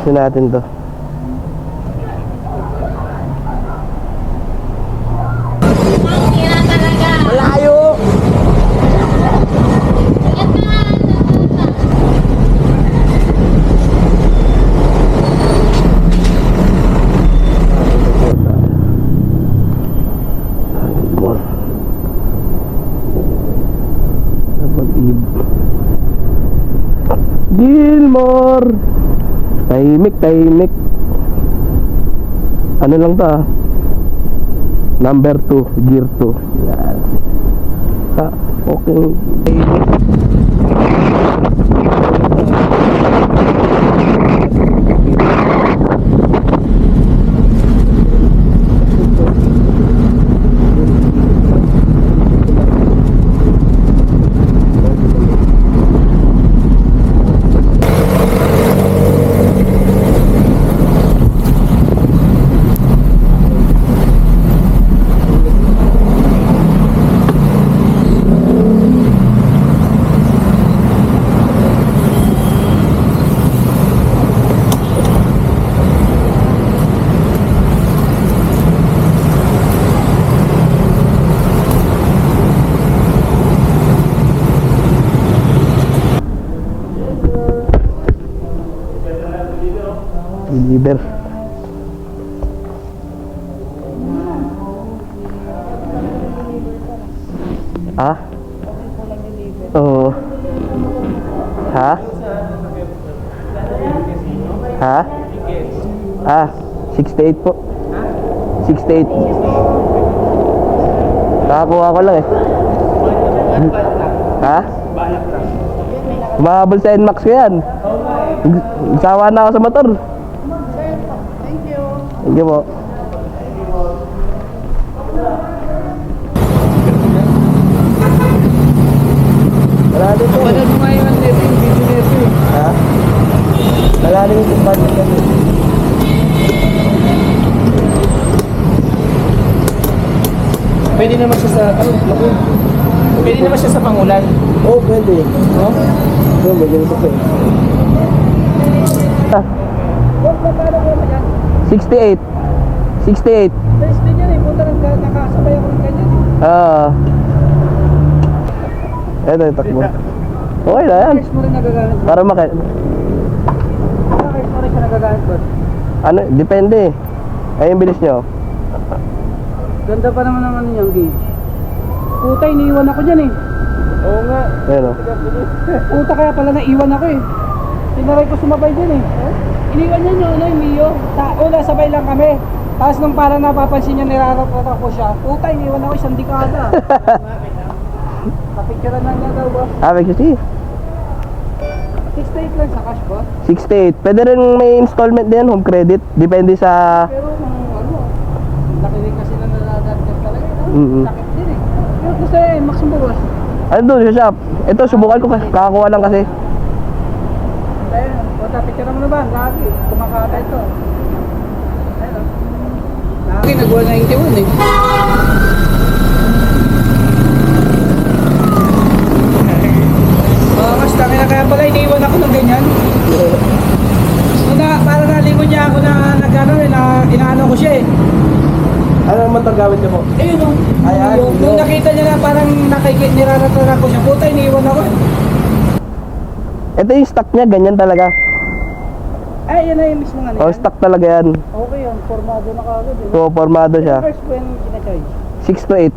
Yun natin to. Malayo! Gilmore! Tahimik, tahimik. Ano lang to Number 2, gear 2. Yan. Okay. Tahimik. Deliver. Ah? Oo. Ha? Ha? 68 po. 68. Nakakuha ko lang eh. Ha? Mahabol sa NMAX ko yan. Sawa na ako sa motor. Thank you po. Malalim po. Kapag mo ngayon ang neto yung video neto eh. Ha? Malalim yung budget neto. Pwede naman siya sa, pwede naman siya sa pangulan. Oo, pwede. Oo? Oo, pwede naman siya. 68. 68. Best din yan eh. Punta nakasabay ako ng ganyan eh. Eto yung takbo. Okay na yan. Mo rin nagagamit. Para bakit mo rin siya nagagamit ba? Ano? Depende. Ay yung bilis nyo. Ganda pa naman yung gauge. Puta, iniiwan ako dyan eh. Oo nga. Ayun o. Puta, kaya pala naiwan ako eh. Tinaray ko sumabay dyan eh. Iniwan niya nyo, ano yung Mio? Una, sabay lang kami. Tapos nung parang napapansin niya, nirarapat ko siya. Puta, iniwan ako isang dekada. Kapicturean na niya daw ba? Picture 68 lang sa cash ba? 68. Pwede rin may installment din, home credit. Depende sa... Pero ano, laki din kasi na naladatgat talaga. Sakit din eh. Pero gusto eh, max mo boss. Ano doon sa shop? Ito, subukan ko. Kakakuha lang kasi. Picture mo na ba? Lagi. Kumakata ito. Ayun o. Lagi nag-191 eh. Mas dami na kaya pala iniwan ako ng ganyan. Para nalingon niya ako na nag-ano eh, na inaano ko siya eh. Ano naman itong gawin niya po? Ayun o. Nung nakita niya na parang nirarataran ko siya, puta iniwan ako eh. Ito yung stock niya, ganyan talaga. Ay, yan na yung mismo nga niyan. Oh, stock talaga yan. Okay yun, formado na kagad eh. Oo, formado siya. First when kina-charge? 6 to 8.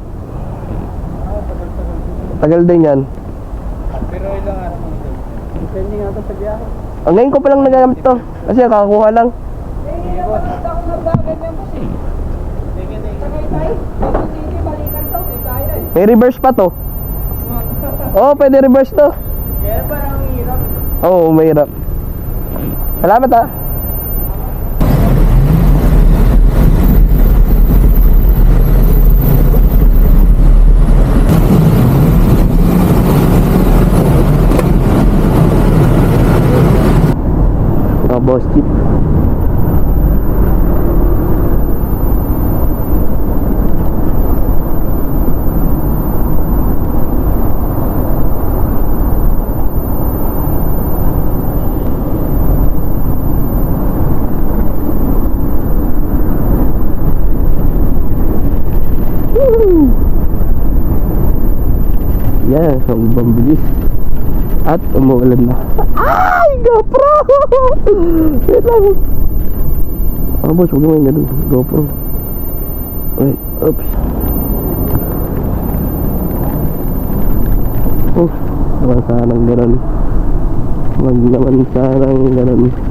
Tagal din yan. Pero ilang araw mo ito? Depende nga ito sa biyahe. Ngayon ko palang nagagamit to. Kasi kakakuha lang. Eh, napagkita ako nagbagan yan kasi. Tagaytay, Quezon City, balikan to. May reverse pa to. Oo, pwede reverse to. Kaya parang hirap. Oo, mahirap. Salamat ah. Boss Jeep. Yan, sobrang bilis. At umuulan na. Ay, GoPro! Wait lang. Ah, boss, huwag naman ganun. GoPro. Wait, oops. Oh, naman sanang ganun. Naman sanang ganun.